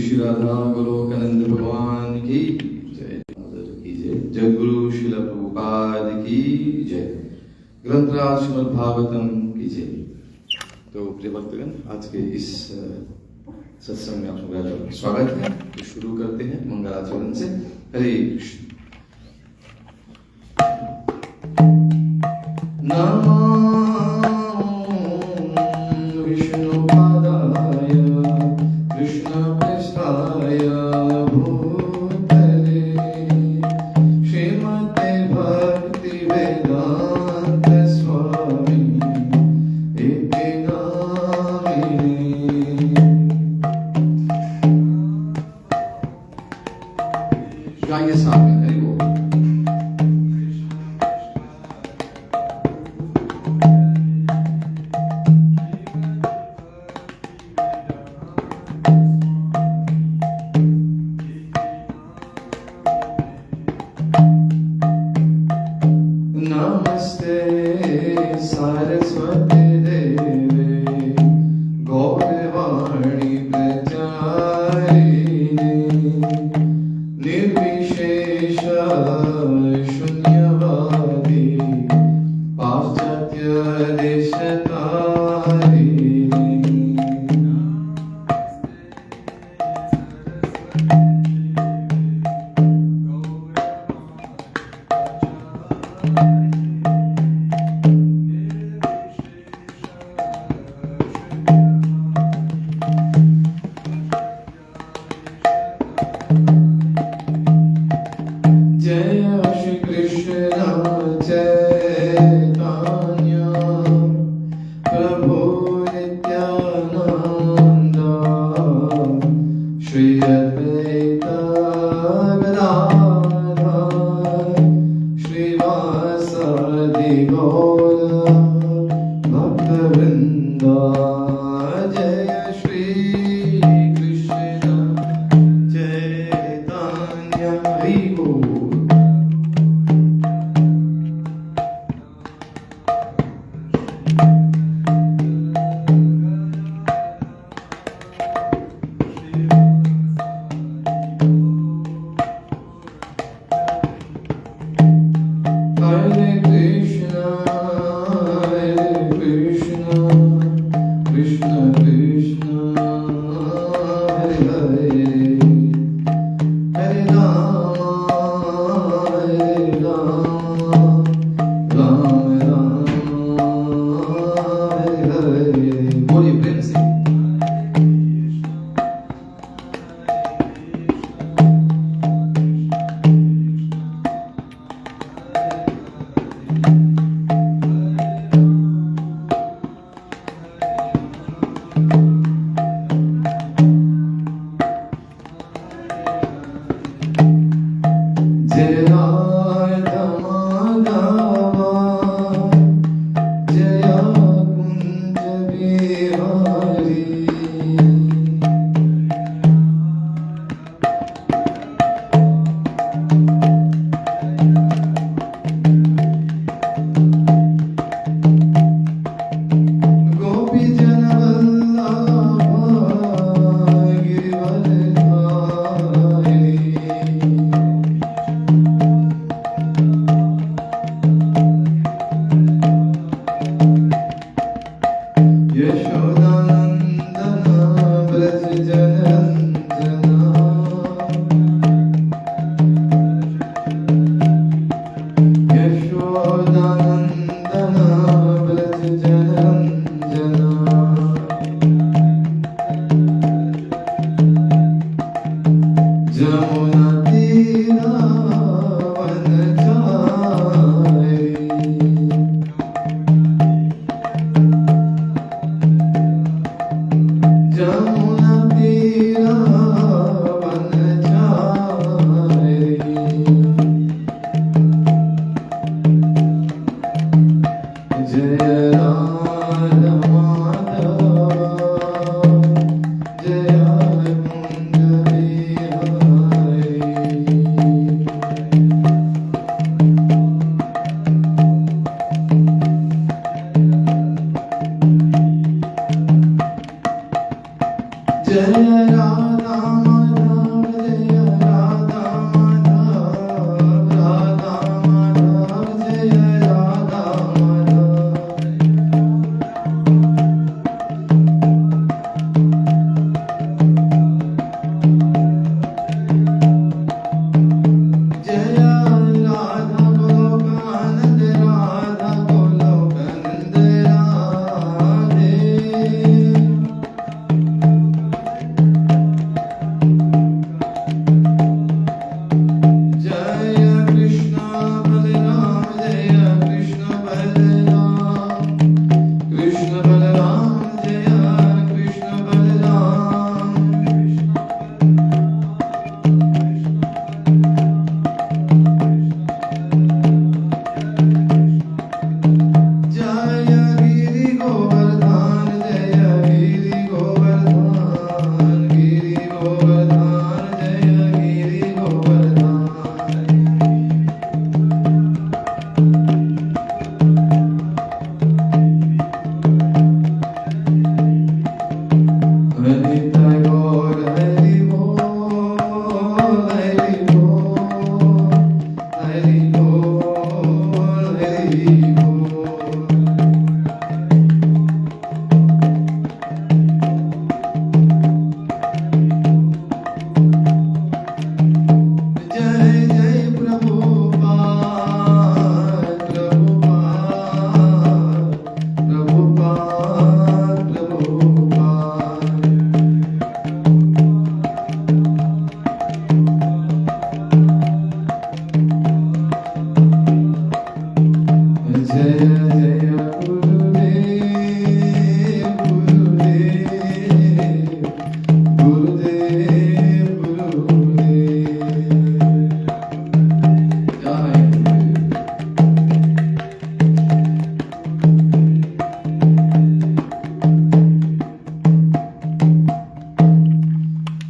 श्री राधा गोलोकानंद भगवान की जय। जय गुरु श्रील प्रभुपाद की जय। ग्रंथराज श्रीमद् भागवतम की जय। तो प्रिय भक्तगण, आज के इस सत्संग में आप सबका स्वागत है। तो शुरू करते हैं मंगलाचरण से। हरे कृष्ण। नमो विष्णुपादाय कृष्णपृष्ठाय भूतले श्रीमते भक्तिवेदान्त स्वामी इति नामिने। गाइए साथ में हरि बोल। नमस्ते सरस्वती देवे गौरवाणी प्रचारिणे निर्विशेष शून्यवादी पाश्चात्य देशतारिणे। जय श्री कृष्ण चैतन्य प्रभु नित्यानंद श्री अद्वैत गदाधर श्रीवासादि गौर भक्तवृंद। जय श्री कृष्ण चैतन्य हरि बोल। Hare Krishna, Krishna Krishna, Hare Hare, Hare Rama, Rama Rama, Hare Hare। बोलिए प्रेम से। जय राधा माधवा जय कुंज बिहारी। गोपी जन वल्लभ गिरिवरधारी। यशोदानंदन व्रज जनरंजना। यशोदानंदन व्रज जनरंजना। जमुना तीरा वनचारी। जमुना तीरा वनचारी। जय राधा माधवा जय कुंज बिहारी।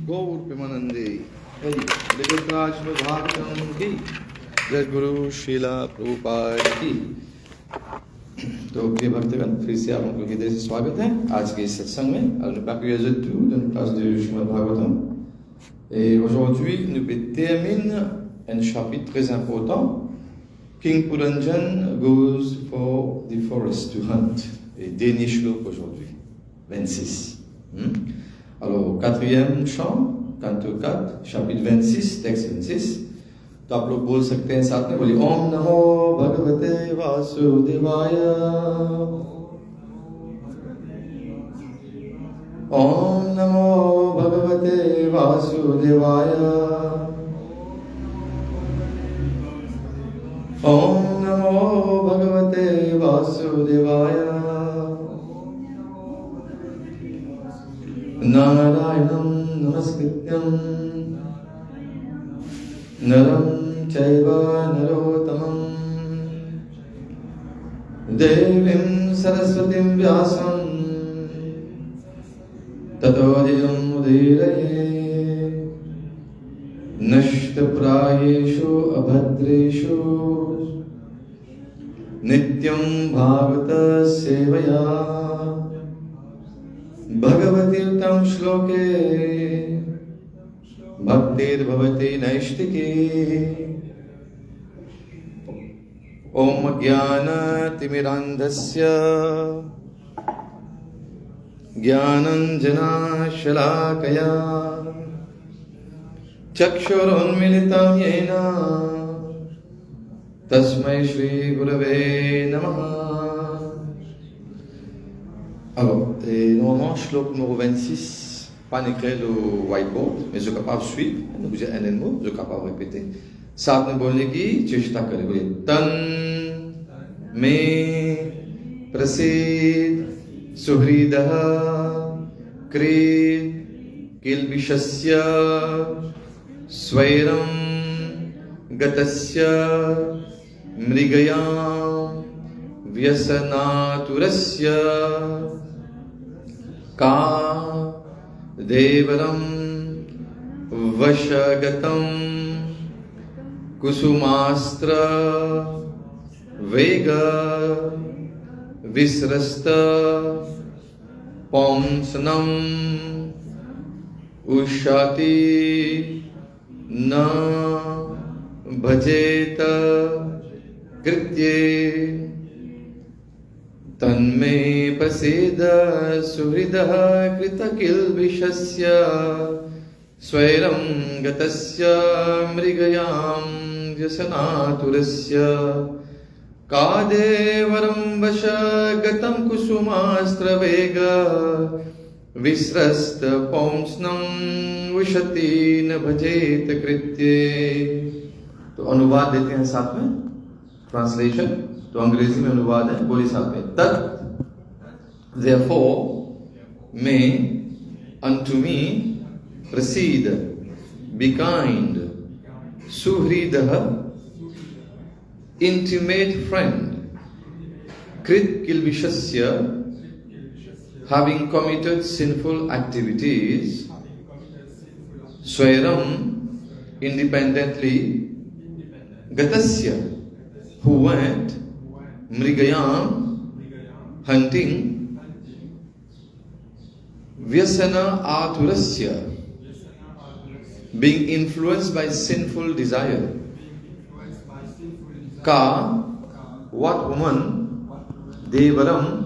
गौर प्रेमानंदे भागवतम की जय गुरु श्रीला प्रभुपाद की। तो प्रिय भक्तगण, फिर से आप लोगों को हृदय से स्वागत है आज के इस सत्संग में। Alors, pas que je tout dans place du Srimad Bhagavatam. Et aujourd'hui, nous terminons un chapitre très important. King Puranjan goes for the forest to hunt. Et dernier shlok aujourd'hui, 26. Alors, quatrième chant, canto 4, chapitre 26, texte 26. तो आप लोग बोल सकते हैं साथ में, बोलिए ओम नमो भगवते वासुदेवाय, ओम नमो भगवते वासुदेवाय, ओम नमो भगवते वासुदेवाय, नारायणं नमस्कृत्यं नरं चैव नरोत्तमं, देवीं सरस्वतीं व्यासं ततो जयमुदीरये, नष्टप्रायेषु अभद्रेषु नित्यं भागवत सेवया, भगवती उत्तम श्लोके भक्तिर्भवति नैष्टिकी। ओम ज्ञानतिमिरान्धस्य ज्ञानञ्जनशलाकया चक्षुरुन्मीलितं येन तस्मै श्रीगुरवे नमः। Alors, normalement, श्लोक numéro 26, pas écrit le whiteboard, mais je suis capable de suivre, vous êtes un mot, je suis capable de répéter. साथ में बोलने की चेष्टा करें, बोलिए तन में प्रसीद सुहृदः क्रीड किल्बिषस्य स्वैरं गतस्य मृगयां व्यसनातुरस्य का देवरं वशगतं कुसुमास्त्र वेग विस्रस्त पौंसनं उषाति न भजेत कृत्ये तन्मे प्रसीद सुहृदः कृतकिल्बिषस्य स्वैरं गतस्य मृगयां व्यसनातुरस्य कादेवरं वशगतं कुसुमास्त्रवेग विस्रस्त पौंसनं उशति न भजेत कृत्ये। तो अनुवाद देते हैं साथ में, ट्रांसलेशन। तो अंग्रेजी में अनुवाद है, बोलिए साथ में तत् therefore may unto me proceed, be kind, suhridah, intimate friend, krit kilbishasya, having committed sinful activities, swairam, independently, gatasya, who went, mrigayam, hunting, vyasana aturasya, being influenced by sinful desire, ka, what woman, devaram,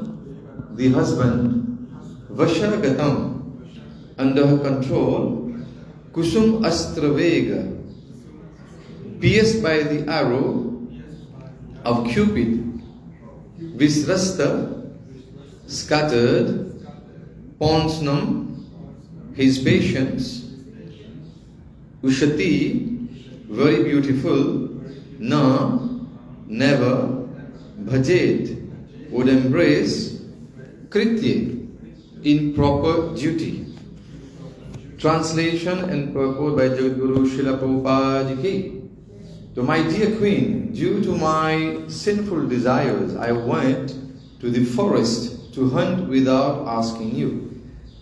the husband, vashagatam, under her control, kusum astravega, pierced by the arrow of Cupid, visrasta, scattered, ponsnam, his patience, ushati, very beautiful, na, never, bhajet, would embrace, kritye, in proper duty. Translation and purport by Jagadguru Srila Prabhupada Ki. To my dear queen, due to my sinful desires, I went to the forest to hunt without asking you.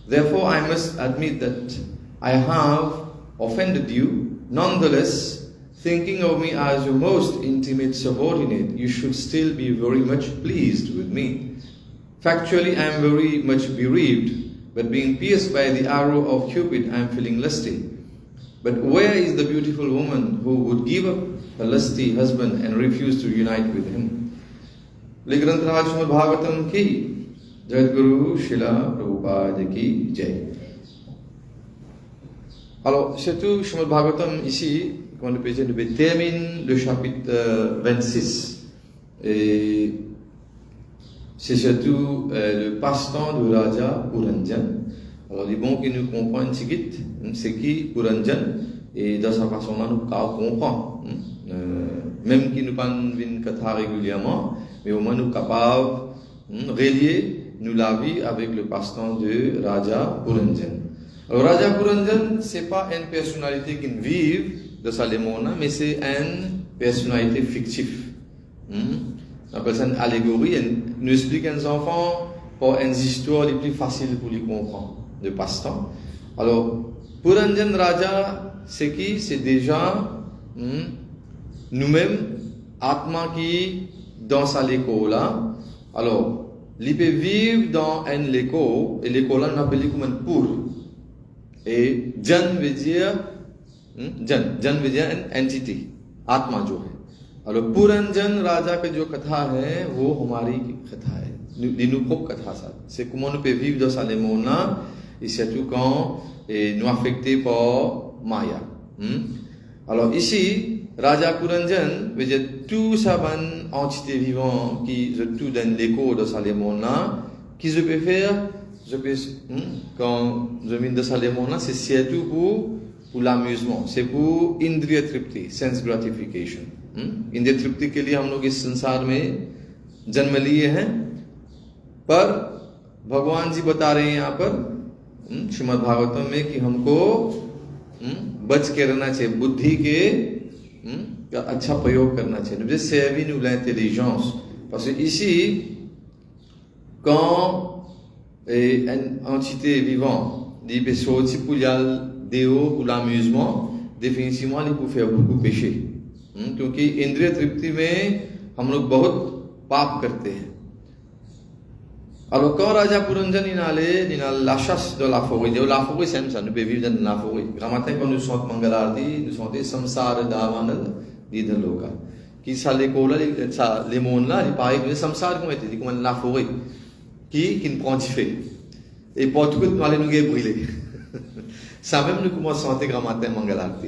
Therefore, I must admit that I have offended you. Nonetheless, thinking of me as your most intimate subordinate, you should still be very much pleased with me. Factually, I am very much bereaved, but being pierced by the arrow of Cupid, I am feeling lusty. But where is the beautiful woman who would give up her lusty husband and refuse to unite with him? Grantha Raj Srimad Bhagavatam ki, Jagtguru Srila Prabhupada ki Jai. Alors, surtout, Srimad Bhagavatam ici, comme le président termine le chapitre 26. Et c'est surtout le passe-temps de Raja Puranjan. Alors, les bons qui nous comprennent, c'est qui Puranjan, et dans sa façon-là, nous comprenons. Même qui nous parlent d'une katha régulièrement, mais au moins nous capables de relier nous la vie avec le passe-temps de Raja Puranjan. Alors, Raja Puranjan, ce n'est pas une personnalité qui vit de Salemona, mais c'est une personnalité fictive. On appelle ça une allégorie. Elle nous explique aux enfants pour une histoire les plus faciles pour les comprendre, de passe-temps. Alors, Puranjan Raja, c'est qui? C'est déjà nous-mêmes, Atma qui dans sa léco là. Alors, il peut vivre dans un léco, et léco là, on appelle comme un pour. Et Jan veut dire une entité, Atma जो है. Alors Puranjan Raja की जो कथा है वो हमारी कथा है, निरूपक कथा ça. C'est comment on peut vivre dans sa lemona et surtout quand nous affectés par Maya. Alors ici Raja Puranjan veut dire tout ça ban entité vivant qui je tout donne l'écho de sa lemona qui je peux faire. Je peux, quand je viens de Salemona, c'est surtout pour l'amusement, c'est pour Indriya Tripti, sense gratification. Indriya Tripti के लिए हम लोग इस संसार में जन्म लिए हैं, पर भगवान जी बता रहे हैं यहाँ पर श्रीमद् भागवतम में कि हमको बच के रहना चाहिए, बुद्धि के अच्छा प्रयोग करना चाहिए, servir l'intelligence, parce que ici quand et une entité vivante, il peut sortir pour pour l'amusement, définitivement il peut faire beaucoup de péché. क्योंकि इंद्रिय तृप्ति में हम लोग बहुत पाप करते हैं. Alors quand Raja Puranjan il a la chasse de la forêt, la forêt c'est ça, nous pouvons vivre dans la forêt. Grand matin quand nous chantons Mangalarti, nous chantons Samsara Davanal d'Idha Loka. Qui ça l'école là, ça les mondes là, il paraît que Samsara comment était, comme la forêt. Qui ne prend fait. Et pour tout nous allons nous brûler. Ça même nous commence à chanter grand matin Mangalarti.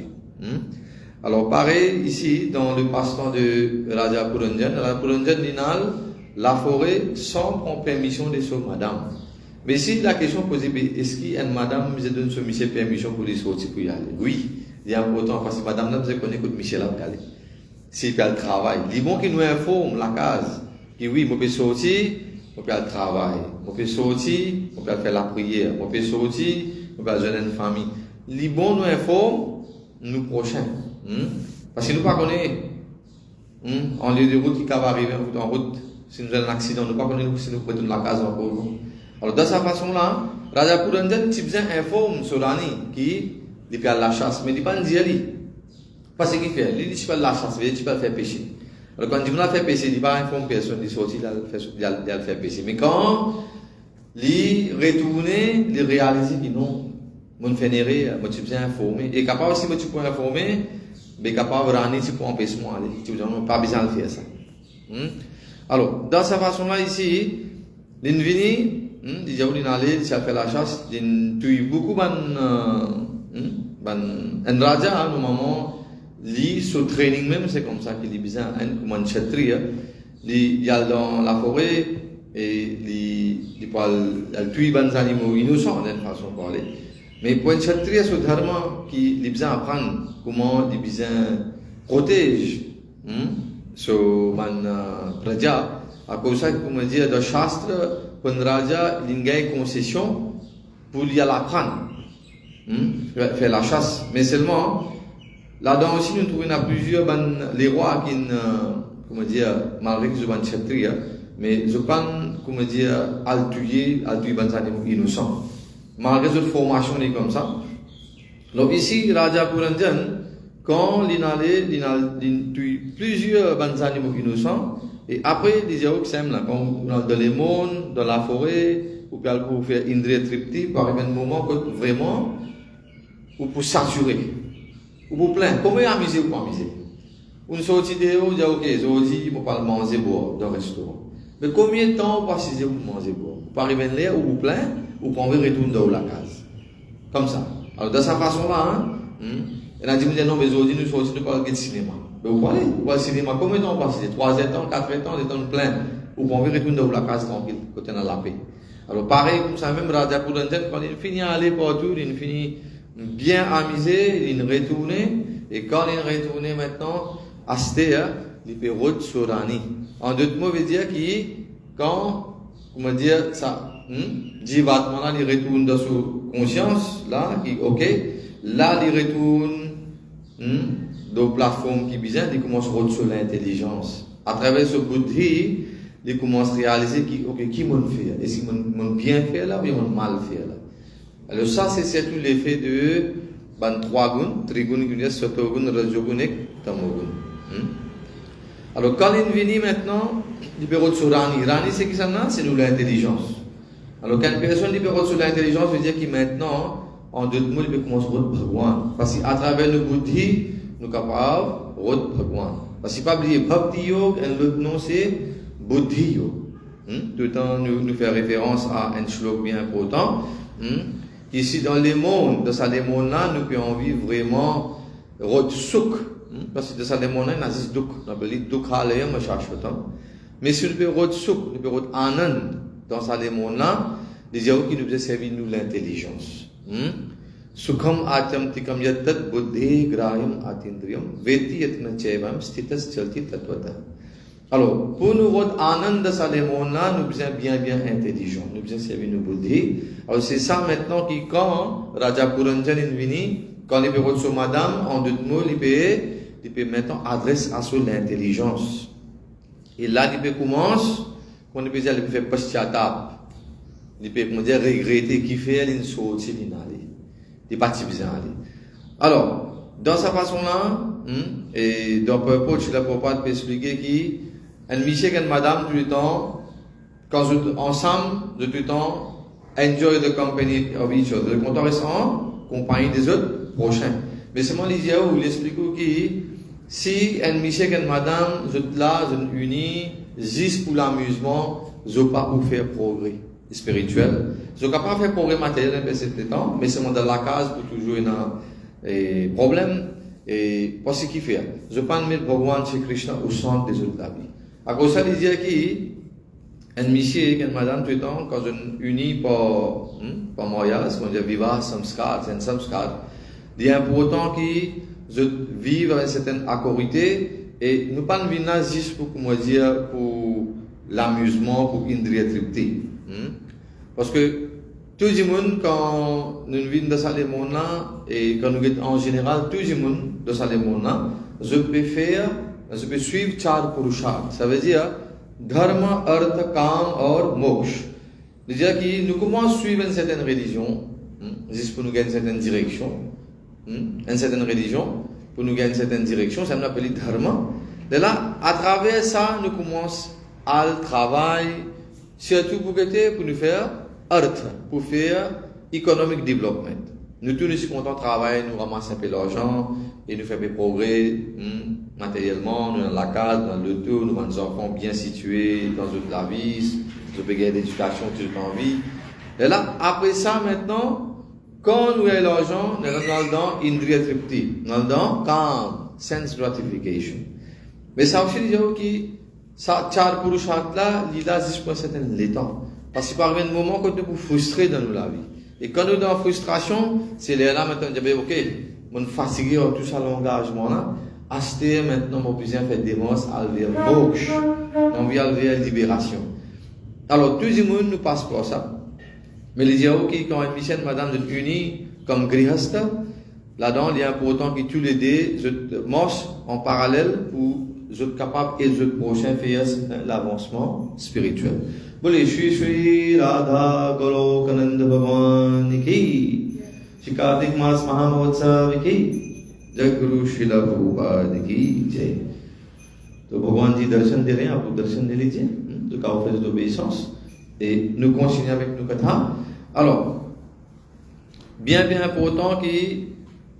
Alors pareil ici dans le passe-temps de Raja Puranjan, Raja Puranjan Ninal, la forêt sans prendre permission de son madame. Mais si la question posée, est-ce qu'une madame me donne son monsieur permission pour les sortir pour y aller? Oui, il y a important parce que madame là vous connaissez que Michel a aller. Si elle travaille, les bons qui nous informent la case, qui oui, je peux sortir. On peut aller travailler, on peut sortir, on peut faire la prière, on peut sortir, on peut aller une famille. Les bons nous informent, nous prochains. Parce que nous ne connaissons pas, en lieu de route qui va arriver en route, si nous avons un accident, nous ne connaissons pas si nous prenons la case encore. Alors de cette façon-là, Raja Puranjan informe sur l'année qui peut aller la chasse, mais il ne peut pas dire. Parce qu'il fait, il dit pas la chasse, il dit pas faire péché. Alors quand on a fait péché, il va informer personne, il sortit, il a fait péché. Mais quand il retourne, il réalise que non, mon fénéré, moi tu peux informer. Et capable aussi, moi tu peux informer, mais capable de ramener, tu peux empêcher moi aller. Tu n'as pas besoin de faire ça. Alors, dans cette façon-là ici, l'invini, il a allé, il a fait la chasse, il a eu beaucoup un raja, normalement, lui, ce training même, c'est comme ça qu'il est besoin, comme un kshatriya, il y a dans la forêt, et il tue les animaux innocents, d'une façon de parler. Mais pour un kshatriya, ce dharma, qui a besoin d'apprendre comment il a besoin protéger, ce praja, à cause de ça, comme on dit, dans le shastra, pour un raja, il a une concession pour y aller apprendre, faire la chasse, mais seulement, là-dedans aussi, nous trouvons plusieurs les rois qui, comment dire, malgré qu'ils sont kshatriya, mais je pense, comment dire, à tuer les animaux innocents. Malgré cette formation comme ça, Donc ici, Raja Puranjan, quand il allait plusieurs bandes animaux innocents, et après, il disait que c'est là, quand dans les mondes, dans la forêt, ou pour faire Indriya Tripti, par un moment que vraiment, ou pour saturer, ou pour plein, comment amuser ou pas amuser? Une sortie de haut, dire ok, aujourd'hui, on va manger boire dans le restaurant. Mais combien de temps on passe pour manger boire? Par exemple, là, ou pour plein, ou pour retourner dans la case. Comme ça. Alors, de cette façon-là, il a dit, non, mais aujourd'hui, nous sortons de cinéma. Mais vous parlez, le cinéma, combien de temps on passe? 3 ans, 4 ans, des temps plein, ou pour retourner dans la case tranquille, côté dans la paix. Alors, pareil, comme ça, même Raja Puranjan, quand il finit à aller partout, il finit bien amusé, il retourne, et quand il retourne maintenant, Astéa, il peut Sorani. En d'autres mots, veut dire que quand, comment dire, ça, Jivatmana, il retourne dans sa conscience, là, ok, là, il retourne, dans la plateforme qui bizarre, il commence à sur l'intelligence. À travers ce buddhi, il commence à réaliser qui, ok, qui m'a fait, est-ce qu'il m'a bien fait là, ou il m'a mal fait là. Alors ça, c'est surtout l'effet de, trois guns, trigun, satogun, rajogun et tamogun. Alors, quand il vient maintenant, il peut être sur Rani. Rani, c'est qui ça? C'est nous l'intelligence. Alors, quand une personne peut être sur l'intelligence, veut dire qu'il maintenant, en deux mots, il peut commencer à être Bhagwan. Parce qu'à travers le buddhi, nous sommes capables d'être Bhagwan. Parce qu'il ne faut pas oublier Bhakti Yoga, et l'autre nom c'est Buddhi Yoga. Tout le temps, nous faisons référence à un shlok bien important. Ici, dans les mondes, dans ces mondes-là, nous pouvons vivre vraiment Rot Sukh. Parce que dans ces mondes-là, il y a des Dukh. On appelle Dukha Laya Mashashvatam. Mais si nous pouvons Rot Sukh, nous pouvons Rot Anand, dans ces mondes-là, les gens qui nous ont servi nous l'intelligence. Sukham Atyam Tikam Yatat Buddhi Graham Atindriyam Veti Yatna Chevam Stitas Chalti Tatvata. Alors, pour nous rendre Anand dans ces mondes-là, nous sommes bien intelligents. Nous sommes servi nous Buddhi. Alors, c'est ça maintenant qui, quand Raja Puranjan est venu, quand il peut rendre sur madame, en deux mots, il peut maintenant adresser à soi l'intelligence. Et là, il peut commencer, quand il peut dire, il peut faire paschatap. Il peut, comment dire, regretter qu'il fait une sortie d'inali. Il pas bien aller. Alors, dans sa façon-là, et dans le purport, je l'ai pas peut expliquer qu'un monsieur et une madame, tout le temps, quand vous ensemble, de tout le temps, enjoy the company of each other. Quand on reste en compagnie des autres prochains. Mais seulement les idées où il explique que si un monsieur et une madame, vous êtes là, vous êtes unis, juste pour l'amusement, vous n'avez pas pour faire progrès spirituel. Je ne peux pas faire progrès matériel un peu cet temps, mais c'est dans la case pour toujours un problème. Et pour ce qu'il fait, je ne peux pas mettre Bhagwan Shri Krishna au centre des autres de la vie. À cause de ça, il dit qu'un monsieur et une madame, tout le temps, quand on unit par mariage, quand on dit viva samskar, c'est un samskar, il est important qu'ils vivent avec une certaine accorité et nous ne pas venir là juste pour, comment dire, pour l'amusement, pour Indriya Tripti. Parce que tout le monde, quand nous vivons dans ce monde-là, et quand nous sommes en général, tout le monde dans ce monde-là, je peux suivre Char Purusharth. Ça veut dire Dharma, Artha, Kam or Moksha. C'est-à-dire que nous commençons à suivre une certaine religion, juste pour nous gagner une certaine direction. Une certaine religion, pour nous gagner une certaine direction, ça nous appelle Dharma. Et là, à travers ça, nous commençons à travailler, surtout pour nous faire Artha, pour faire Economic Development. Nous tous nous sommes contents de travailler, nous ramassons un peu l'argent et nous faisons des progrès matériellement, nous dans la case, dans le tour, nous avons des enfants bien situés dans la vie, nous avons gagner l'éducation tout le temps en vie. Et là, après ça, maintenant, quand nous avons l'argent, nous sommes dans Indriya Tripti, nous sommes dans Kam, Sense Gratification. Mais ça aussi, dire que ça, Char Purusharth là, il a juste pour un certain temps. Parce qu'il parvient un moment quand nous sommes frustrés dans la vie. Et quand nous sommes dans la frustration, c'est là maintenant, on dit, ok, on est fatigué de tout ça l'engagement là. Acheter maintenant, mon besoin fait des mots, aller vers Moksha. On vient vers libération. Alors, tout le monde nous passe par ça. Mais les gens qui, quand une mission, madame, de unis comme Grihasta, là-dedans, il est important que tous les deux marchent en parallèle pour être capables et être prochains faire l'avancement spirituel. Bolé Shri Shri Radha Golokananda Bhagwan Ki Shikardik Mas Mahamotsav की जगुरु शिला प्रभुपाद की जय। तो भगवान जी दर्शन दे रहे हैं, आप लोग दर्शन दे लीजिए, तो का office d'obéissance et nous continuons avec nos katha. Alors, bien important que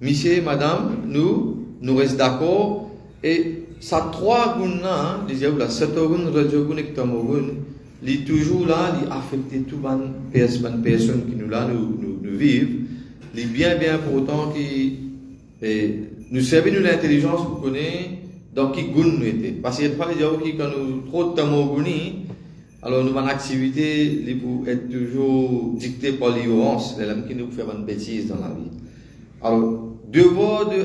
monsieur, madame, nous reste d'accord et ça trois guns là, les la satogun, rajogun et tamogun, les toujours là, les affecter tout ban personnes qui nous là nous vivent, les bien important que nous servons l'intelligence pour connaître dans qui gun nous était. Parce qu'il y a pas des quand nous trop de tamoguni, alors nous avons une activité qui peut être toujours dictée par l'ignorance, les qui nous fait une bêtise dans la vie. Alors, devoir de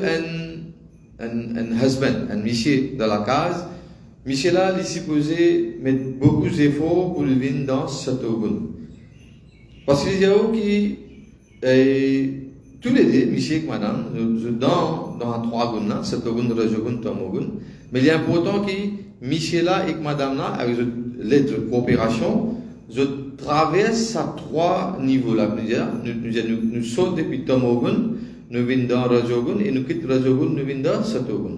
un husband, un monsieur dans la case, monsieur là, il est supposé mettre beaucoup d'efforts pour venir dans cette gun. Parce qu'il y a qui tous les deux, monsieur et madame, dans trois gun là, cette gun, rajogun, tamogun, mais il est important que monsieur là et madame là, avec l'aide de coopération, je traverse à trois niveaux là. Nous sautons depuis tamogun, nous venons dans rajogun et nous quittons rajogun, nous venons dans satogun.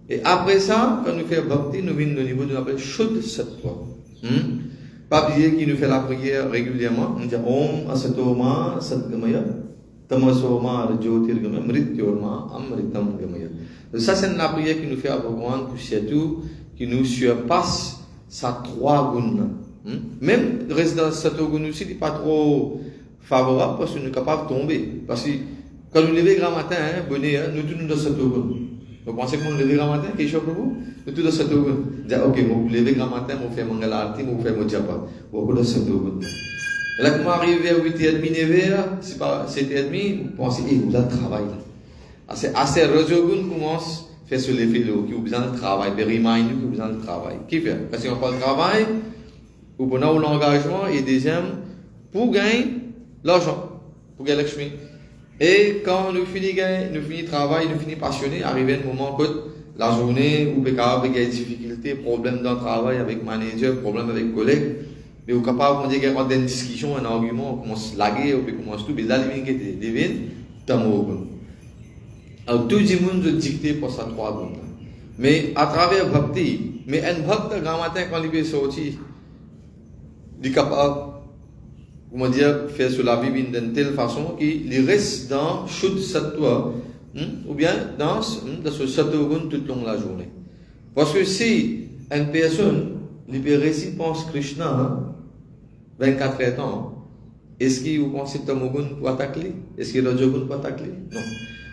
Et après ça, quand nous faisons bhakti, nous venons au niveau de l'appel Shuddha Sattva. Pas oublier qui nous fait la prière régulièrement, on dit Om Asatoma Satgamaya, Tamasoma Rajyotirgamaya, Mrityorma Amritam Gamaya. Ça, c'est la prière qui nous fait à Bhagavan pour surtout qui nous surpasse sa trois guns. Même le reste dans cette gun aussi n'est pas trop favorable parce que nous sommes capables de tomber. Parce que quand nous levons grand matin, nous tous nous dans cette gun. Vous pensez que nous levons grand matin, quelque chose pour vous? Nous tous dans cette gun. Ok, vous levez grand matin, vous faites Mangala Arti, vous faites Mojapa. Vous dans cette gun. Et là, quand vous arrivez à 8h30, 9h, c'est pas 7h30, vous pensez, vous avez le travail. Assez Rajogun commence à faire sur les fils qui ont besoin de travail, de remind qui ont besoin de travail. Qui fait? Parce qu'on parle de travail, ou pour nous l'engagement, et deuxième, pour gagner l'argent, pour gagner l'Akshmi. Et quand nous finissons le travail, nous finissons passionné, arrive un moment que la journée, où il y a des difficultés, problèmes dans le travail avec le manager, problèmes avec les collègues, mais vous êtes capable de dire qu'il y a une discussion, un argument, on commence à laguer, on commence tout, mais là, les gens qui deviennent, tamogun. Alors, tout le monde est dicté pour ça trois guns. Mais à travers Bhakti, mais un Bhakta, grand matin, quand il est sorti, il est capable, comment dire, faire sur la vie d'une telle façon qu'il reste dans Shuddha Sattva, ou bien dans ce Sattva gun toute la journée. Parce que si une personne, libérée, si pense Krishna, 24 ans, est-ce qu'il vous pensez que Tamogun peut attaquer? Est-ce que Rajogun peut attaquer? Non.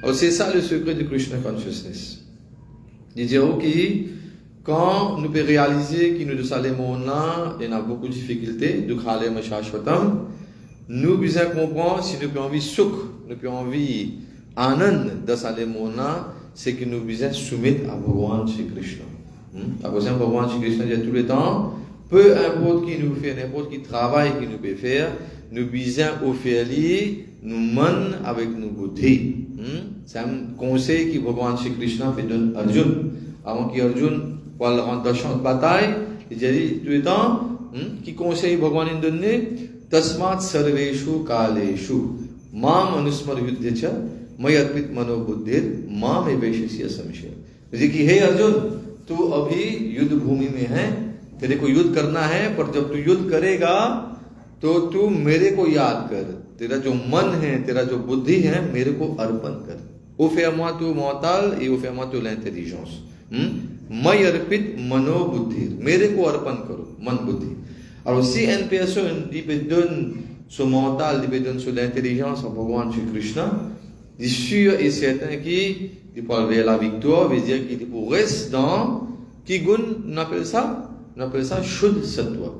Alors c'est ça le secret de Krishna Consciousness. De dire, ok, quand nous pouvons réaliser que nous de Salemona, il y a beaucoup de difficultés, de Khalem et Shashvatam, nous besoin comprendre si nous pouvons envie Sukh, nous pouvons envie Anand de Salemona, c'est que nous besoin soumettre à Bhagavan Shri Krishna. À cause de Bhagavan Shri Krishna dit tout le temps, peu importe qui nous fait, n'importe qui travail qui nous peut faire, nous besoin offrir nous mène avec nos beautés. C'est un conseil que Bhagavan Shri Krishna fait donner à Arjuna. Avant qu'Arjuna pour le rendre dans le champ de bataille, il dit tout le temps, qui conseille Bhagavan nous donner, Tasmat Sarveshu Kaleshu, Mam Anusmar Yuddhecha, Mayarpit Mano Buddhir, Mam Eveshasya Samshya. Il dit कि हे अर्जुन, तू अभी युद्ध भूमि में है, तेरे को युद्ध करना है, पर जब तू युद्ध करेगा, तो तू मेरे को याद कर, तेरा जो मन है, तेरा जो बुद्धि है, मेरे को अर्पण कर. Offre-moi tout mental et offre-moi tout l'intelligence. मैं अर्पित मनो बुद्धि, मेरे को अर्पण करो, मन बुद्धि. Alors si une personne lui donne son mental, lui donne son intelligence en Bhagavan Shri Krishna, il est sûr et certain qu'il peut aller à la victoire, veut dire qu'il peut rester dans qui gun, on appelle ça Shuddha Sattva.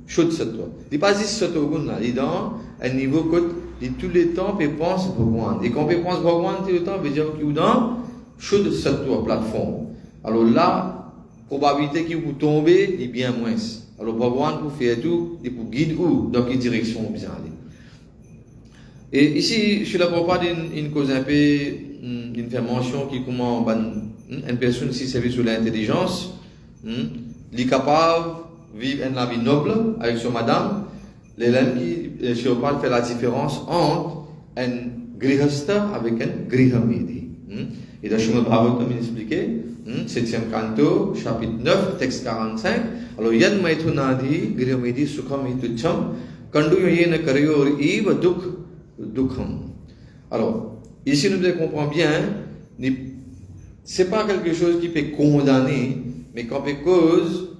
Shuddha Sattva. Il n'est pas juste Sattva gun là, il est dans un niveau que tous les temps il pense Bhagavan. Et quand il pense Bhagavan tout le temps, veut dire qu'il est dans Shuddha Sattva plateforme. Alors là, probabilité qu'il vous tomber est bien moins. Alors Bhagavan pour faire tout, il pour guider où, dans quelle direction vous allez. Et ici, je suis là pour parler d'une cause un peu, d'une mention qui comment une personne si service sur l'intelligence, il est capable de vivre une vie noble avec son madame, les qui, je parle, fait la différence entre une grihasta avec un grihamedi. Et dans Srimad Bhagavatam, il expliquait, 7e canto, chapitre 9, texte 45. Alors, yan maithunadi grihamedi sukham hitucham kandu yena karyor iva dukham. Alors, ici, nous devons comprendre bien, c'est pas quelque chose qui peut condamner, mais qu'on peut cause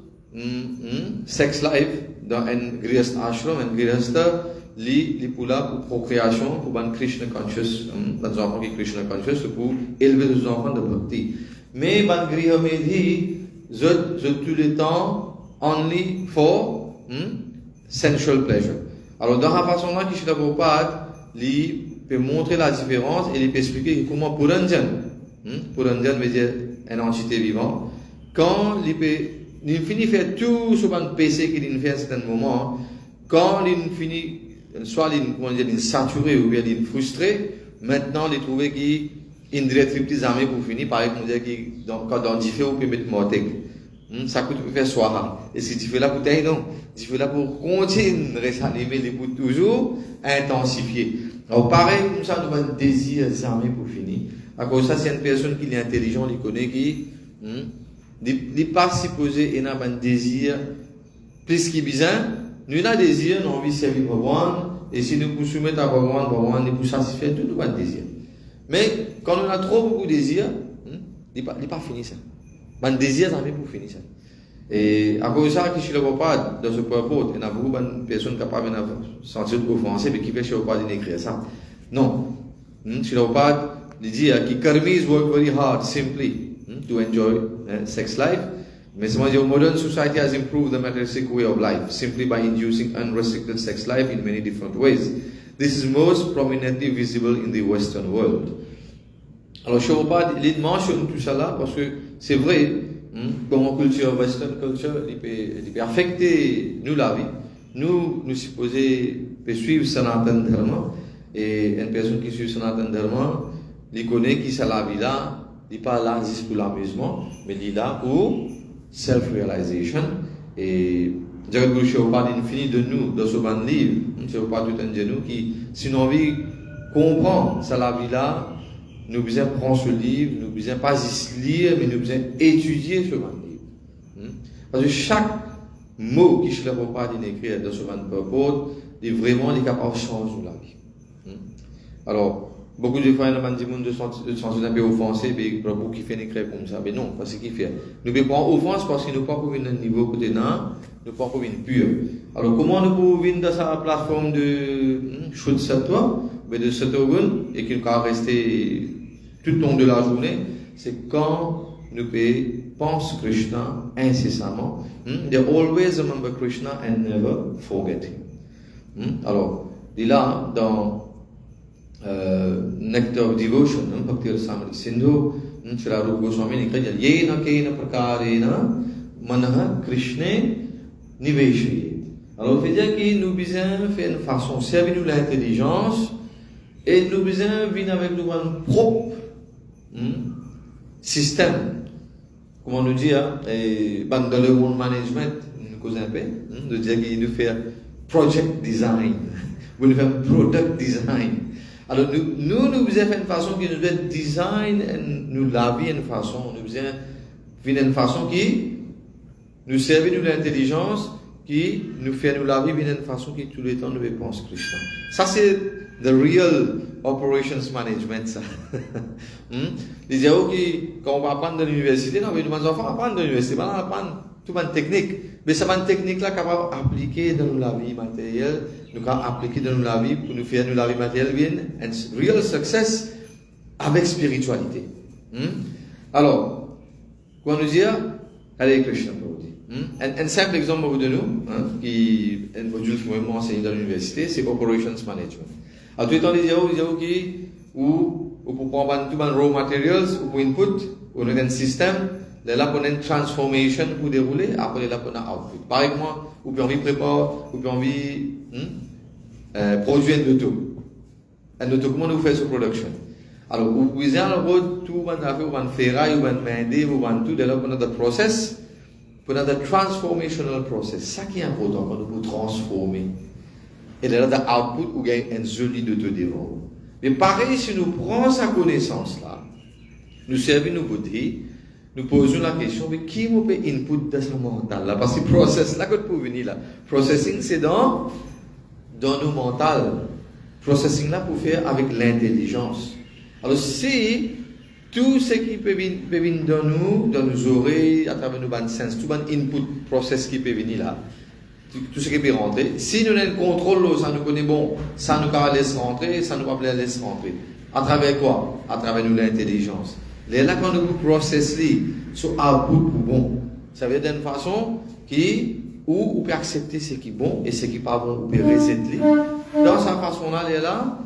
sex life dans un grihastha ashram, un grihastha li pula pour procréation, pour ban Krishna conscious, des enfants qui Krishna conscious, pour élever des enfants de bhakti. Mais ban grihamedi, tout le temps, only for sensual pleasure. Alors, dans la façon là, Krishna Prabhupada, il peut montrer la différence et il peut expliquer comment Puranjan veut dire une entité vivante. Quand il finit de faire tout ce qu'on PC qu'il fait à un certain moment, quand il finit, soit il est saturé ou bien il est frustré, maintenant il trouve qu'il y a une directrice armée pour finir, par exemple, quand dans différé, on peut mettre mortec. Ça coûte pour faire soir. Et si tu fais là pour t'aider, non. Tu fais là pour continuer à s'animer, pour toujours intensifier. Alors pareil, comme ça, nous avons un désir armé pour finir. À cause de ça, c'est une personne qui est intelligente, qui connaît, qui n'est pas supposé avoir un désir plus qu'il besoin. Nous avons un désir, nous avons envie de servir Bhagwan, et si nous pouvons soumettre à Bhagwan, nous pouvons satisfaire tout notre désir. Mais quand on a trop beaucoup de désir, il n'est pas fini ça. Un désir, ça pour finir ça. Et à cause de ça, si je ne vois pas dans ce propos, il y a beaucoup de personnes capables de se sentir offensées, mais qui fait que je ne vois pas d'écrire ça. Non. Si je ne vois pas, il dit que karmis work very hard simply to enjoy sex life. Mais c'est dire, modern society has improved the materialistic way of life simply by inducing unrestricted sex life in many different ways. This is most prominently visible in the Western world. Alors, je ne vois pas, il mentionne tout ça là parce que c'est vrai, comme culture, Western culture, il peut affecter nous la vie. Nous supposons suivre Sanatan Dharma et une personne qui suit Sanatan Dharma, il connaît qui c'est la vie là, il n'est pas là juste pour l'amusement, mais il est là pour self-realization. Et Jagadguru Prabhupada infini de nous dans ce bon livre, Prabhupada tout un de nous qui, si nous envie comprendre c'est la vie là, nous devons prendre ce livre, nous devons pas juste lire, mais nous devons étudier ce bon livre. Parce que chaque mot qui Srila Prabhupada écrit dans ce bon purport, est vraiment capable de changer la vie. Alors, beaucoup de fois, il y a des gens qui se sentent un peu offensés, mais Prabhu qui fait écrire comme ça. Mais non, parce qu'il fait. Nous ne pouvons pas offense parce que nous ne pouvons pas venir à un niveau côté là, nous ne pouvons pas venir pur. Alors, comment nous pouvons venir dans sa plateforme de Shuddha Sattva, de Sattva-gun, et qu'il va rester tout le long de la journée, c'est quand nous pensons Krishna incessamment. They always remember Krishna and never forget him. Alors, il là, dans Nectar of Devotion, Bhakti Rasamrita Sindhu, Srila Rupa Goswami écrit Yena Kena Prakarena Manaha Krishne Niveshayet. Alors, il veut dire que nous besoin faire une façon, servir nous l'intelligence, et nous besoin venir avec nous un propre système. Comment nous dire, dans le monde management, nous cause un peu, de dire qu'il nous fait project design, nous faire product design. Alors, nous devons faire une façon qui nous doit design, nous la vie une façon, nous devons faire une façon qui nous serve de l'intelligence, qui nous fait nous la vie d'une façon qui tout le temps nous pense Krishna. Ça c'est the real operations management ça. Les gens qui quand on va apprendre dans l'université, non mais nous enfants apprendre dans l'université, on va apprendre tout une technique, mais c'est une technique là capable d'appliquer dans la vie matérielle, nous capable appliquer dans la vie pour nous faire nous la vie matérielle bien, and real success avec spiritualité. Alors, quoi nous dire? Allez Krishna pour dire. Un simple exemple de nous, qui est un module que moi enseigné dans l'université, c'est Operations Management. À tout le temps, les gens qui, ou pour prendre tout le raw materials, ou pour input, on a un système, là on a une transformation pour dérouler, après là on a output. Par exemple, ou bien envie préparer, ou bien envie produire un auto. Un auto, comment nous faisons cette production? Alors, vous pouvez avoir tout le affaire, vous ferraille, vous main-d'œuvre, vous tout, de là on a le process. Pour the transformational process, ça qui est important quand nous pouvons transformer. Et là, l'output, vous gagnez un joli de tout développement. Mais pareil, si nous prenons sa connaissance-là, nous servons nos bouddhis, nous posons la question, mais qui me peut input dans ce mental là? Parce que le process là, que pour venir là, processing c'est dans nos mental. Processing là pour faire avec l'intelligence. Alors si tout ce qui peut venir dans nos oreilles, à travers nos bandes sens, tout le input process qui peut venir là, tout ce qui peut rentrer, si nous avons le contrôle, ça nous connaît bon, ça nous laisse rentrer, ça nous va laisser rentrer. À travers quoi? À travers nous l'intelligence. Là, quand nous processons sur output pour bon, ça veut dire d'une façon où on peut accepter ce qui est bon et ce qui n'est pas bon, on peut reset. Dans cette façon-là,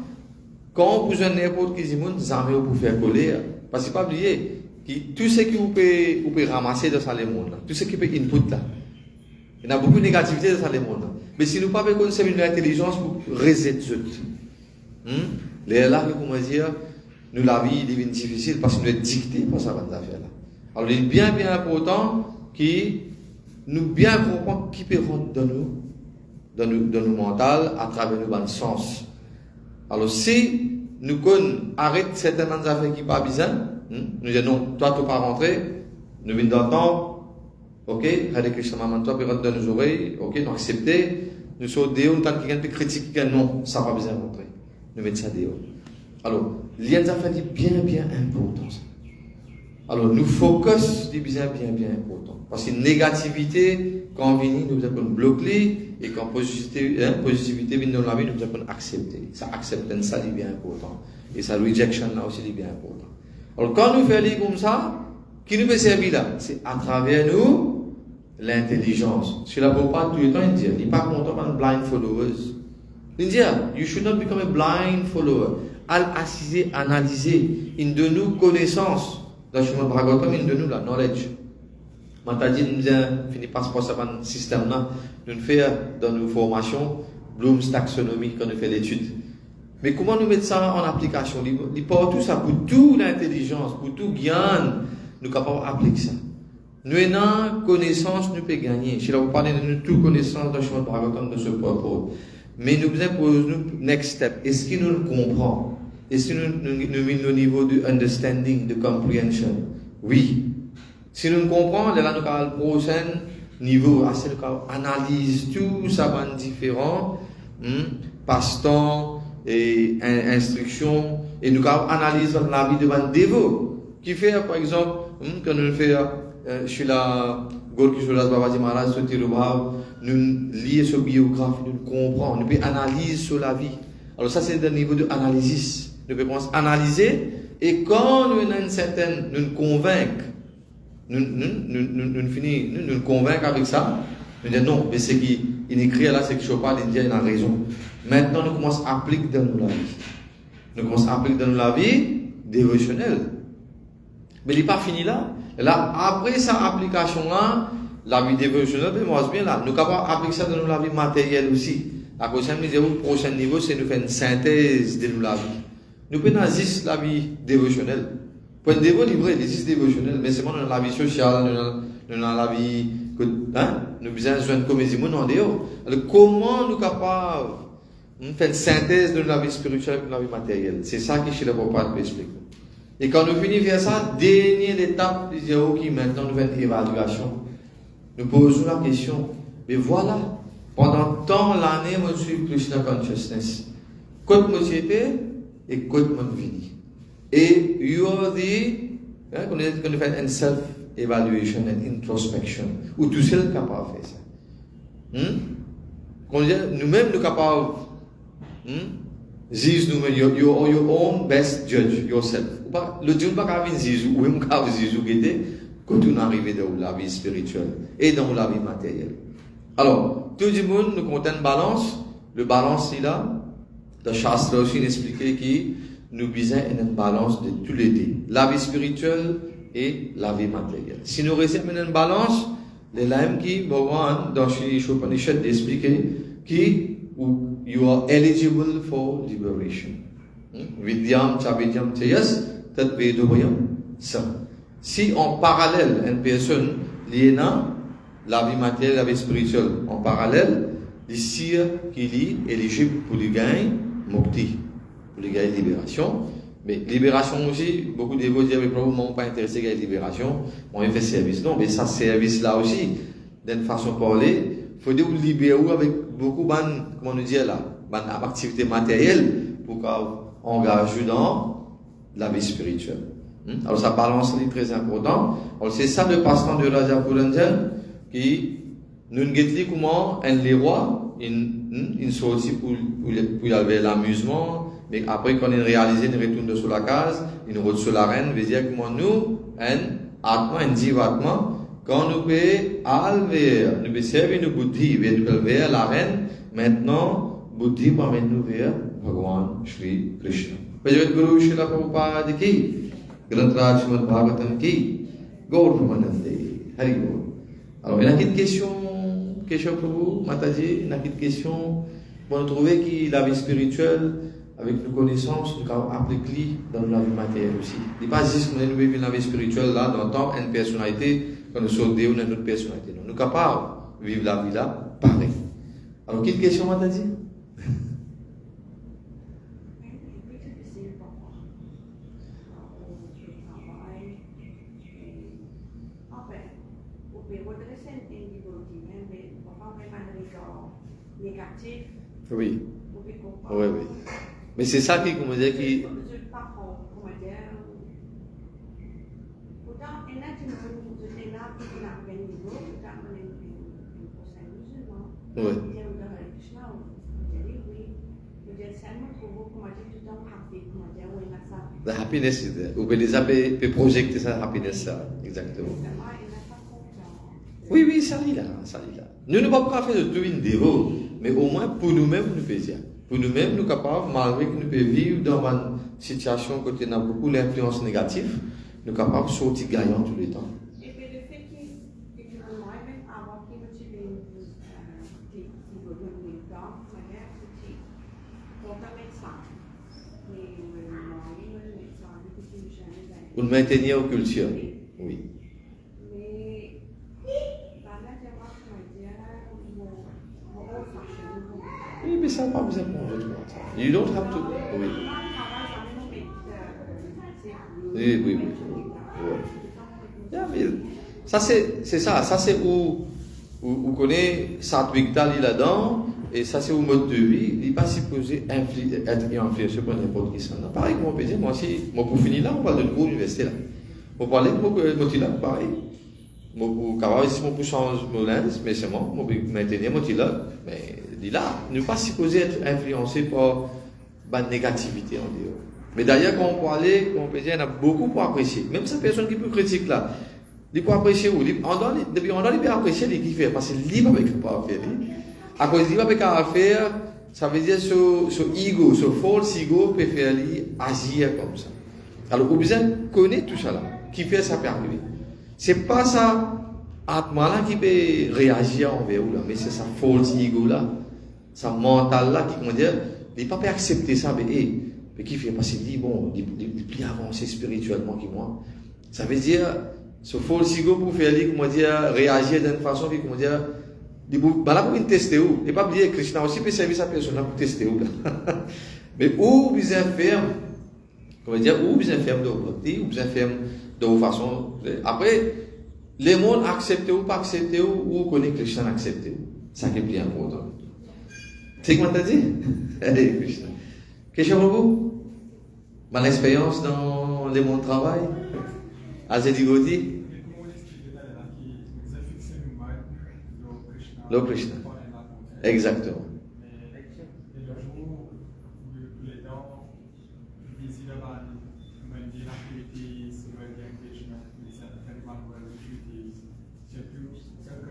quand vous avez n'importe qui dit, jamais vous pouvez faire coller. Parce que pas oublier, tout ce que vous pouvez ramasser dans ce monde, tout ce qui peut input là, il y a beaucoup de négativité dans ce monde. Mais si nous ne pouvons pas conserver l'intelligence pour reset tout. Là, comment dire, nous la vie devient difficile parce que nous sommes dictés par ça affaire là. Alors il est bien important que nous bien comprendre qui peut rentrer dans nos mental à travers nos bons sens. Alors si nous arrêtons certaines affaires qui ne sont pas besoin, nous disons non, toi tu ne pas rentrer, nous venons d'entendre, ok, Hare Krishna maman, toi tu peux rentrer dans nos oreilles, ok, nous accepter, nous sommes dehors, nous avons quelqu'un qui critique, non, ça n'a pas besoin de rentrer. Nous mettons ça dehors. Alors, il y a des affaires bien importantes. Alors, nous focus des bien important. Parce que négativité, quand on vient, nous devons bloquer, et quand positivité vient dans la vie, nous devons accepter. Ça acceptance, ça est bien important. Et ça rejection là aussi est bien important. Alors, quand nous faisons comme ça, qui nous peut servir là? C'est à travers nous, l'intelligence. C'est là pour pas tout le temps dire, il n'est pas content de blind followers. Il dit, you should not become a blind follower. Assiser, analyser, une de nous connaissances. Dans le chemin de Bhagavatam, une de nous la knowledge. Maintenant, nous avons fini par se passer par un système là. Nous faisons dans nos formations, Bloom's taxonomie, quand nous faisons l'étude. Mais comment nous mettre ça en application? Il porte tout ça pour toute l'intelligence, pour tout gain, nous sommes capables d'appliquer ça. Nous avons connaissance, nous pouvons gagner. Si vous parlez de nous, toute connaissance dans le chemin de Bhagavatam, de ce propos. Mais nous devons poser nous next step. Est-ce qu'il nous comprend? Est-ce que nous mettons au niveau de understanding, de comprehension? Oui. Si nous comprenons, là nous avons le prochain niveau. Nous analyse tout ça va différent, passe-temps et instruction, et nous avons analyse la vie de un dévot. Qui fait, par exemple, quand nous faisons chez la Golkishoras Babaji Maharaj, nous lisons sur biographie, nous comprenons, nous pouvons analyser sur la vie. Alors ça c'est le niveau de analysis. Nous pouvons analyser et quand nous avons une certaine, nous convaincre, nous finissons, nous convaincre avec ça, nous disons non, mais ce qui est écrit là, c'est que je parle, il a raison. Maintenant nous commençons à appliquer dans la vie. Nous commençons à appliquer dans la vie dévotionnelle. Mais il n'est pas fini là. Là, après cette application-là, la vie dévotionnelle, moi, bien là. Nous sommes capables d'appliquer ça dans la vie matérielle aussi. La prochain niveau, c'est de faire une synthèse de la vie. Nous pouvons agir la vie dévotionnelle. Pour le dévot livré, il existe dévotionnel, mais c'est dans la vie sociale, dans la vie, nous avons besoin de comme les en dehors. Alors, comment nous sommes capables de faire une synthèse de la vie spirituelle et de la vie matérielle? C'est ça que Srila Prabhupada peut expliquer. Et quand nous finissons de faire ça, dernière étape, nous disons, ok, maintenant nous faisons une évaluation. Nous posons la question, mais voilà, pendant tant l'année, moi je suis Krishna Consciousness. Côte moi j'étais et côte moi fini. Et you are the, qu'on fait une self-evaluation and introspection, où tout seul est capable de faire ça. Nous-mêmes nous sommes capables Ziz nous your own best judge yourself. Le Dieu pas qu'à Ziz ou même qu'à Ziz ou guider quand on arrive dans la vie spirituelle et dans la vie matérielle. Alors, tout le monde nous compte une balance. Le balance est là. Le Shastra aussi expliqué que nous visons une balance de tous les deux. La vie spirituelle et la vie matérielle. Si nous recevons une balance, les lames qui, Bhagavan, dans Shri Upanishad, expliqué que you are eligible for liberation. Vidyam chavidyam chayas tat vedobayam sam. Si en parallèle, une personne liée à la vie matérielle, la vie spirituelle, en parallèle, ici, qu'il est éligible pour le gain, mukti, pour les gars de libération. Mais libération aussi, beaucoup de dévots disent, mais Prabhu, moi, pas intéressé à la libération, moi, je fais service. Non, mais ça, service-là aussi, d'une façon de parler, il faut dire, vous libérer avec beaucoup de, comment nous dire là, activités matérielles pour qu'on engage dans la vie spirituelle. Alors, ça balance est très important. Alors, c'est ça le passe-temps de Raja Puranjan qui nous dit comment les rois, ils sont aussi pour y avoir l'amusement. Mais après, quand ils réalisent, ils retournent sur la case, ils retournent sur l'arène, veut dire comment nous, Atma, un Jivatma, quand nous pouvons aller vers, nous pouvons servir nos Buddhi, nous pouvons vers l'arène, maintenant, Buddhi va nous vers Bhagavan Shri Krishna. Pajavat Guru Srila Prabhupada ki, Granth Srimad Bhagavatam ki, Gaur Pramanande, Hari Gaur. Alors, il y a une question Prabhu, Mataji, il y a une question pour nous trouver que la vie spirituelle, avec nos connaissances, nous pouvons appliquer dans la vie matérielle aussi. Il n'est pas juste que nous vivons la vie spirituelle là, dans le temps, une personnalité, quand nous sommes ou dans notre personnalité. Nous sommes capables de vivre la vie là, pareil. Alors, quelle question, Mataji? Oui. Oui, oui. Mais c'est ça qui, comment dire, qui... Oui. La happiness is there. Vous pouvez déjà projeter ça, happiness, ça, exactement. Oui, oui, ça lit là, ça lit là. Nous ne pouvons pas faire de tout une dévot, mais au moins pour nous-mêmes, nous pouvons dire. Pour nous-mêmes, nous sommes capables, malgré que nous pouvons vivre dans une situation où on a beaucoup d'influence négative, nous sommes capables de sortir gagnants tout le temps. Et puis le fait que même avant qu'il me tue pour maintenir la culture, oui. Oui, mais ça n'a pas besoin de manger. You don't have to. Oui. Oui, oui, oui. Yeah, mais ça, c'est ça. Ça, c'est où vous connaissez Satvikta là-dedans. Et ça, c'est au mode de vie. Il n'est pas supposé être influencé par n'importe qui. Pareil, comme on peut dire, moi aussi, moi, pour finir là, on parle de cours université là. On parle de moi, là, pareil. Moi, pour changer mon lens, mais c'est moi, pour maintenir mon là. Mais là, nous ne pas supposé être influencé par la négativité en dehors. Mais d'ailleurs, quand on parlait, on peut dire, il y en a beaucoup pour apprécier. Même cette personne qui peut critiquer là, il peut apprécier où? On doit apprécier ce qu'il fait, parce que lui, il ne peut pas faire. À cause de lui, il ne peut pas faire, ça veut dire ce ego, ce false ego peut faire lui agir comme ça. Alors, vous besoin de connaître tout ça là, qui fait ça peut arriver. Ce n'est pas ça, Atma là qui peut réagir envers vous là, mais c'est ça false ego là, ça mental là qui, comment dire, il ne peut pas accepter ça, mais qui fait parce qu'il dit, bon, il est plus avancé spirituellement que moi. Ça veut dire, ce false ego pour faire lui, comment dire, réagir d'une façon, comment dire, là pour tester où, et pas dire Krishna aussi peut servir sa personne pour tester où là. Mais où vous êtes ferme, comment dire, où vous êtes ferme de vos volontés, où vous êtes ferme de vos façons. Après, les mondes acceptent ou pas acceptent ou connaissent Krishna accepter. Ça qui est plus important. C'est comment t'as dit? Allez, Krishna. Question pour vous? Mon expérience dans le monde du travail? Azedi le Krishna. Exactement.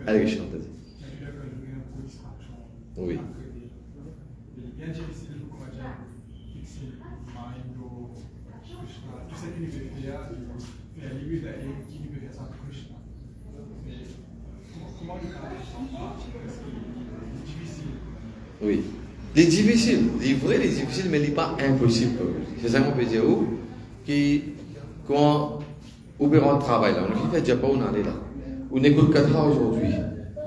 Allez, Krishna, t'as dit. Oui. Oui. C'est difficile, c'est vrai, c'est difficile, mais il n'est pas impossible. C'est ça qu'on peut dire. Quand on peut rentrer travail là, on ne fait déjà pas où on est là. On écoute 4 heures aujourd'hui.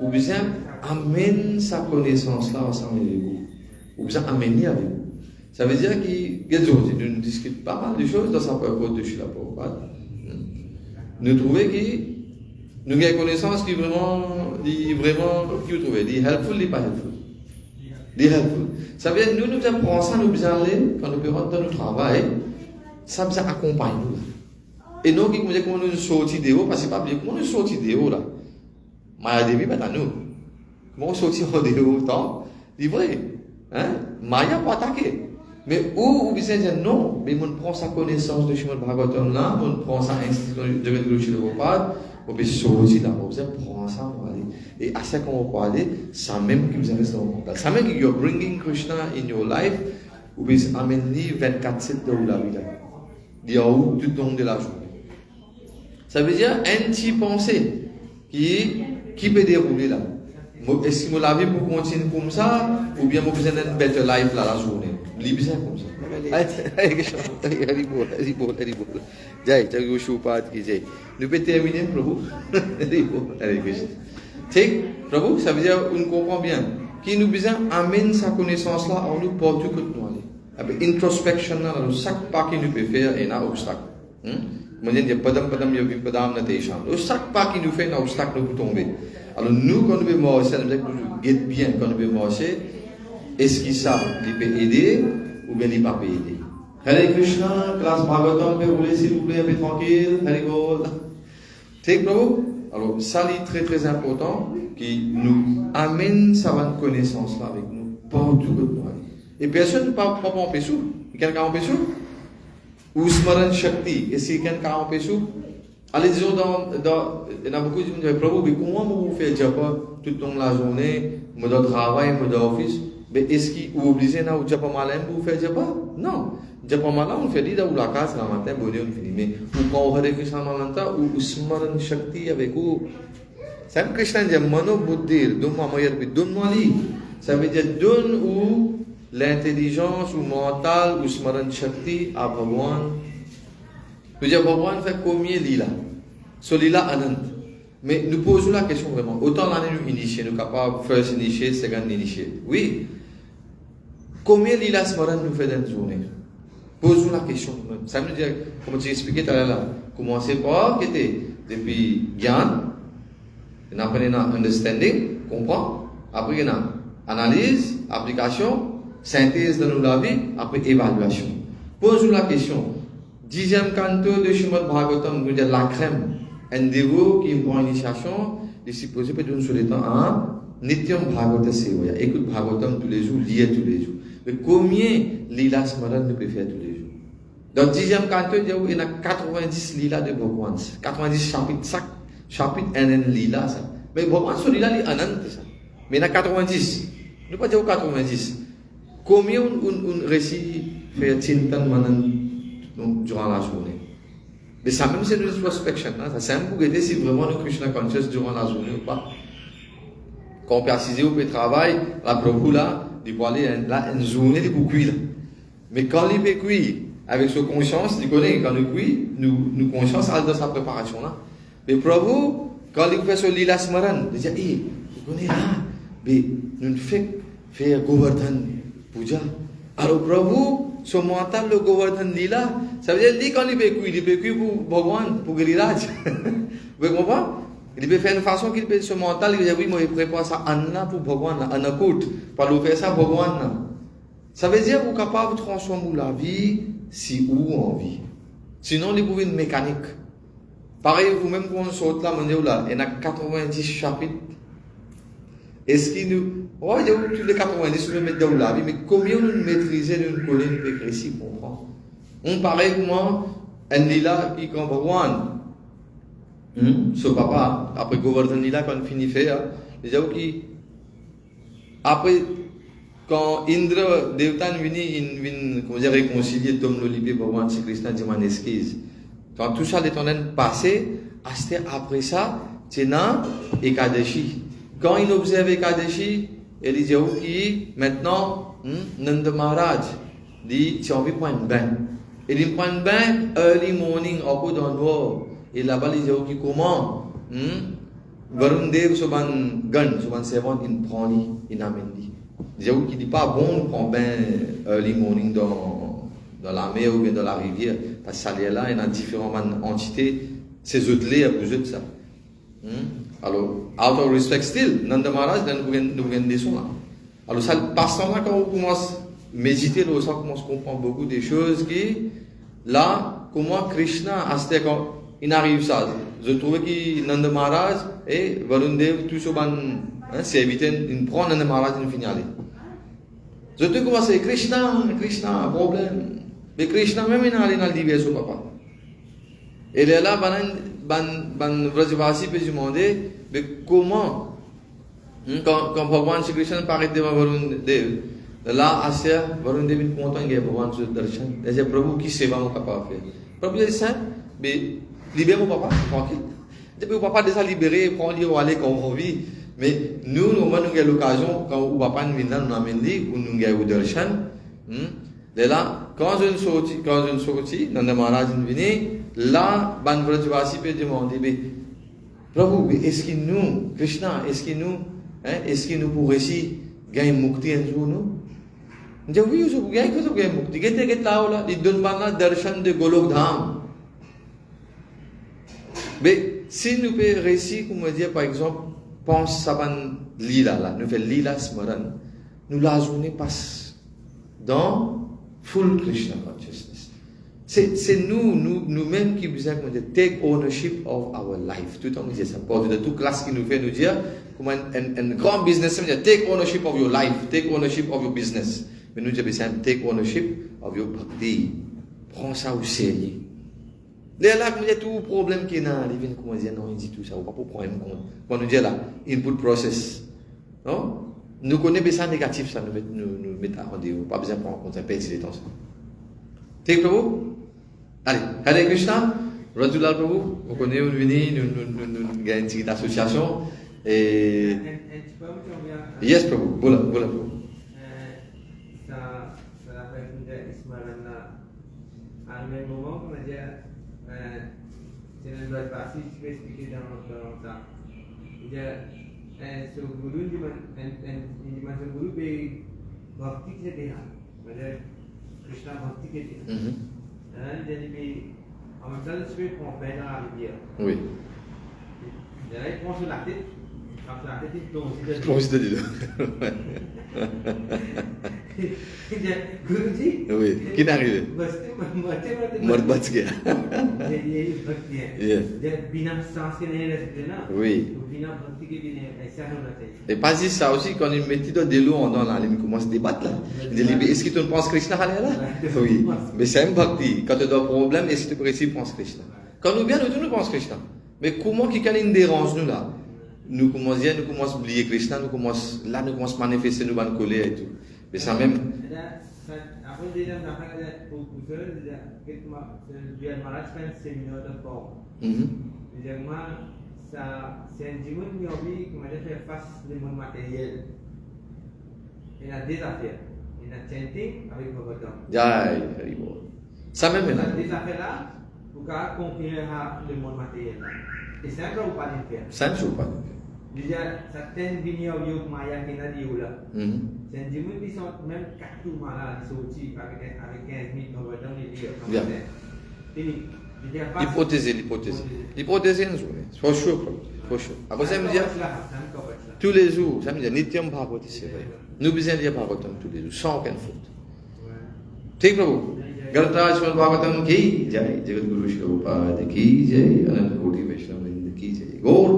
On besoin amener sa connaissance là ensemble avec vous. On besoin amener avec vous. Ça veut dire nous discutons pas mal de choses dans sa propos de Srila Prabhupada. Nous trouvons que nous avons connaissance qui vraiment, qui vous trouvez, dit helpful, dit pas helpful. Dit helpful. Ça veut dire nous apprenons ça, nous besoin aller, quand nous rentrons dans notre travail, ça nous accompagne nous. Et nous, qui nous sortir de haut, parce que pas bien, comment nous sortir de haut là? Maya Devi, maintenant nous. Comment sortir de haut temps? C'est vrai. Hein? Maya pas attaquer. Mais où besoin de dire non, mais on prend sa connaissance de Srimad Bhagavatam là, on prend sa institution de Guru Srila Prabhupada, on peut sortir là, on peut prendre ça pour aller. Et à ce qu'on va aller, ça même qui vous reste dans le mental. Ça même que you're bringing Krishna in your life, vous pouvez amener 24/7 de la vie là. Il y a où tout le long de la journée. Ça veut dire un petit pensée qui peut dérouler là. Est-ce que la vie pour continuer comme ça, ou bien vous besoin d'une better life là la journée? Libérer comme ça. Jai, Jagu Shupad ki Jai. Nous pouvons terminer, Prabhu. Prabhu, ça veut dire, on comprend bien, qui nous besoin amène sa connaissance là en nous partout que nous allons. Avec introspection là, chaque pas qui nous peut faire est un obstacle. Maintenant, il y a padam yogi padam na teisham. Chaque pas qui nous fait un obstacle nous peut tomber. Alors nous, quand nous pouvons marcher, nous guette bien quand nous pouvons marcher. Est-ce qu'il ça, il peut aider ou bien il ne peut pas aider? Hare Krishna, classe Bhagavatam, peut rouler s'il vous plaît, un peu tranquille. Hare Gol. Take Prabhu. Alors ça, c'est très très important qui nous amène sa bonne connaissance là avec nous partout que nous allons. Et personne ne peut pas en péchou. Quelqu'un en péchou? Ou Smaran Shakti. Est-ce que quelqu'un en péchou? Allez, disons, il y a beaucoup de gens qui disent, Prabhu, mais comment vous faites japa toute la journée, moi dans le travail, moi dans l'office, mais est-ce qu'il est obligé de faire japa malin pour faire japa? Non. Japa malin, on fait dans la case, le matin, bon, on finit. Mais quand on Hare Krishna Malanta, ou Smaran Shakti avec vous, ça veut dire Krishna dit, Mano Buddhir, donne-moi moyen, donne-moi lui. Ça veut dire, donne-ou l'intelligence, ou mental, ou Smaran Shakti à Bhagwan. Nous disons, Bhagwan fait combien lila? So lila anant. Mais nous posons la question vraiment. Autant l'année nous initier, nous capables first initier, second initier. Oui. Combien lila smaran nous fait dans une journée? Posons la question. Ça veut dire, comme tu expliquais tout à l'heure, commencer par, qui était depuis Gyan, on appelle understanding, comprend. Après, il y a analyse, application, synthèse de la vie, après évaluation. Posons la question. 10e canto de Srimad Bhagavatam, nous dire la crème. Un dévot qui prend initiation, il est supposé peut-être sur le temps à Nityam Bhagavata Sevaya. Écoute Bhagavatam tous les jours, lire tous les jours. Mais combien Lila Smaran nous peut faire tous les jours? Dans le 10e canto, il y a 90 Lila de Bhagwan. 90 chapitres, chaque chapitre un Lila. Ça. Mais Bhagwan, sur Lila, il y a un ça. Mais il y a 90. Nous ne pas dire 90. Combien on réussit faire Chintan Manan durant la journée? Mais ça même c'est une introspection, hein? Ça c'est un peu aider si vraiment nous Krishna conscious durant la journée ou pas. Quand on peut assister au travail, la Prabhu là, il peut aller là une journée de pour cuire. Mais quand il peut cuire avec sa conscience, il connaît quand nous cuire, nous conscience dans sa préparation là. Mais Prabhu, quand il fait ce lila smaran, il dit, hey, vous connaissez là, mais nous fait faire Govardhan Puja. Alors Prabhu, son mental, le Govardhan Lila, ça veut dire que quand il peut cuire pour Bhagwan, pour Giriraj. Vous comprenez? Il peut faire une façon qu'il peut, son mental, il dit oui, moi je prépare ça Anna pour Bhagwan, Anna Kout, pour lui faire ça Bhagwan. Ça veut dire que vous êtes capable de transformer la vie si vous en vie. Sinon, il pouvez une mécanique. Pareil, vous-même, quand on saute là, il y a 90 chapitres. Est-ce qu'il nous. Oh, il y a tous les 90, on peut mettre dans la vie, mais combien nous maîtrisons d'une colline précise, comprend? On paraît comment un lila qui comprend Bhagwan. Ce papa, après Govardhan Lila, quand il finit de faire, il dit que après, quand Indra, Devtan vient réconcilier Tom Lolipé, Bhagwan, Sri Krishna, demande excuse. Quand tout ça est en train de passer, après ça, c'est dans Ekadashi. Quand il observe Ekadashi, il dit que maintenant, Nanda Maharaj dit tu as envie de prendre un bain. Il prend un bain early morning, au bout d'un noir. Et là-bas, il dit comment Varun Dev, soban gun, soban servant, il prend, il amène. J'avoue qu'il n'est pas bon de prendre bain early morning dans la mer ou bien dans la rivière. Parce que ça là, il y a différentes entités. C'est eux-là, vous êtes ça. Alors, out of respect still, Nanda Maharaj, nous avons des sons là. Alors, ça passe là quand on commence à méditer, là, on commence à comprendre beaucoup des choses qui, là, comment Krishna, quand il arrive ça. Je trouvais que Nanda Maharaj et Varun Dev, tout ça, c'est éviter, il prend Nanda Maharaj et il finit aller. Je te commence à dire Krishna, problème. Mais Krishna même il allait dans le divers au papa. Et là, ban Vrajavasi peut demander, mais comment, quand Bhagavan Shri Krishna paraît devant Varun Dev, là, Asya, Varun Dev est content qu'il y ait Bhagavan Shri Darshan. Il dit, Prabhu, qui séva mon papa fait? Prabhu dit, ça, mais libère mon papa, tranquille. Il dit, mon papa déjà libéré, prends-le, on va aller comme on vit. Mais nous avons l'occasion, quand le papa nous vient, nous amène lui, ou nous avons Darshan. Et là, quand je ne sortis, Nanda Maharaj vient, là, Ban Vrajavasi peut demander, mais Prabhu, est-ce que nous, Krishna, est-ce que nous pourrions aussi gagner mukti un jour, nous? Il dit, oui, je peux gagner mukti. Qu'est-ce là, il donne pas la darshan de Golok Dham. Mais si nous pouvons réussir, comme on dit, par exemple, pense à ban lila, là, nous faisons lila smaran, nous la journée passe dans full Krishna consciousness. C'est nous-mêmes qui besoin de take ownership of our life. Tout le temps, nous disons ça. Pour de toute classe qui nous fait nous dire, comme un grand business, take ownership of your life, take ownership of your business. Mais nous disons, take ownership of your bhakti. Prends ça au sérieux. Là, il y a tout problème qui est dans les vignes, comment dire, non, il dit tout ça, on ne va pas prendre en compte. Quand nous disons là, input process. Non? Nous connaissons ça négatif, ça nous met à rendez-vous. Pas besoin de prendre en compte, ça perd les temps. T'es Prabhu? Allez, Hare Krishna, Rajulal Prabhu, on connaît, nous venons, nous gagnons une petite association. Et. Yes, Prabhu, voilà Prabhu. Ça fait une Ismarana. À un même moment, on a dit, c'est une bonne partie, je vais expliquer dans ça. So guru di mana guru be bhakti ke dia, maksudnya Krishna bhakti ke dia. Jadi be amal se prend peine à le dire. Oui. Jadi prend sur la tête, après la tête il plonge dedans. Guruji. Oui. Qui est arrivé? Mort battu. Jadi bhakti है. Jadi बिना सांस के नहीं रह सकते ना. Oui. बिना भक्ति के भी नहीं ऐसा होना चाहिए. Et pas juste ça aussi, quand il met de l'eau dans la ligne, il commence à débattre là. Il dit, est-ce que tu ne penses Krishna là? Oui. Mais c'est un bhakti. Quand tu as un problème, est-ce que tu peux réussir à penser Krishna? Quand nous viens, nous pensons Krishna. Mais comment quelqu'un nous dérange nous là? Nous commençons à oublier Krishna, nous commençons à manifester, nous allons coller et tout. Mais ça même. Après, déjà, on a parlé pour plusieurs, déjà, Maharaj fait un séminaire de forme. Déjà, moi, c'est un dimanche qui a envie qu'on allait faire face au monde matériel. Il y a des affaires. Il y a chanting avec Bhagavatam. Jai, ça même est là. Des affaires là, pour conquérir le monde matériel. Et c'est un gros pas de faire. Ça ne joue pas. Déjà, certaines vignes au Maya qui n'a dit où là. C'est un dimanche qui sont même 4 tours malades, ils sont aussi avec 15 000 Bhagavatam, ils disent. Bien. L'hypothèse est une journée. For sure. Après ça me dit, tous les jours, ça me dit, Nityam Bhagavati, c'est vrai. Nous besoin de lire Bhagavatam tous les jours, sans aucune faute. ठीक प्रभु गणराज श्रीमद् भागवतम की जय, जगत गुरु श्री प्रभुपाद की जय, अनंत कोटि वैष्णव वृंद की जय, गौर